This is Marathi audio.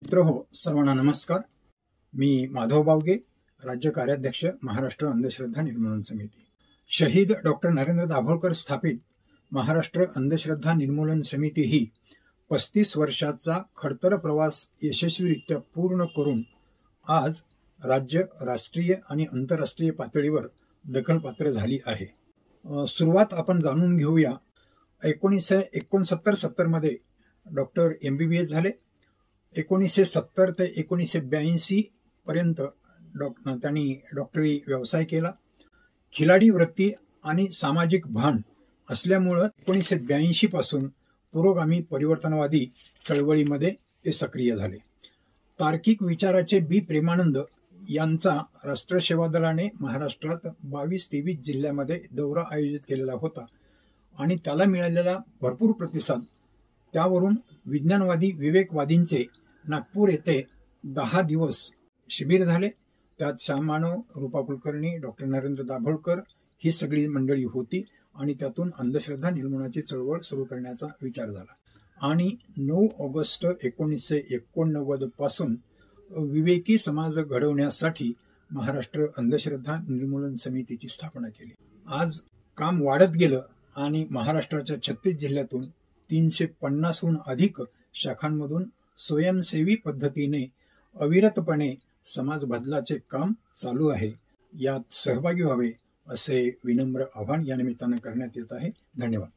मित्रहो, सर्वांना नमस्कार. मी माधव बावगे, राज्य कार्याध्यक्ष, महाराष्ट्र अंधश्रद्धा निर्मूलन समिती. शहीद डॉक्टर नरेंद्र दाभोळकर स्थापित महाराष्ट्र अंधश्रद्धा निर्मूलन समिती ही 35 वर्षाचा खडतर प्रवास यशस्वीरित्या पूर्ण करून आज राज्य, राष्ट्रीय आणि आंतरराष्ट्रीय पातळीवर दखलपात्र झाली आहे. सुरुवात आपण जाणून घेऊया. 1969-70 मध्ये डॉक्टर MBBS झाले. 1970 ते 1982 पर्यंत त्यांनी डॉक्टरी व्यवसाय केला. खिलाडी वृत्ती आणि सामाजिक भान असल्यामुळे 1982 पासून पुरोगामी परिवर्तनवादी चळवळीमध्ये ते सक्रिय झाले. तार्किक विचाराचे बी प्रेमानंद यांचा राष्ट्रसेवा दलाने महाराष्ट्रात 22-23 जिल्ह्यामध्ये दौरा आयोजित केलेला होता आणि त्याला मिळालेला भरपूर प्रतिसाद, त्यावरून विज्ञानवादी विवेकवादींचे नागपूर येथे 10 दिवस शिबिर झाले. त्यात श्याममानव, रूपा कुलकर्णी, डॉक्टर नरेंद्र दाभोळकर ही सगळी मंडळी होती आणि त्यातून अंधश्रद्धा निर्मूलनाची चळवळ सुरू करण्याचा विचार झाला. आणि 9 ऑगस्ट 1989 पासून विवेकी समाज घडवण्यासाठी महाराष्ट्र अंधश्रद्धा निर्मूलन समितीची स्थापना केली. आज काम वाढत गेलं आणि महाराष्ट्राच्या 36 जिल्ह्यातून 350हून अधिक शाखांमधून स्वयंसेवी पद्धतीने अविरतपणे समाज बदलाचे काम चालू आहे. यात सहभागी व्हावे असे विनम्र आवाहन या निमित्तानं करण्यात येत आहे. धन्यवाद.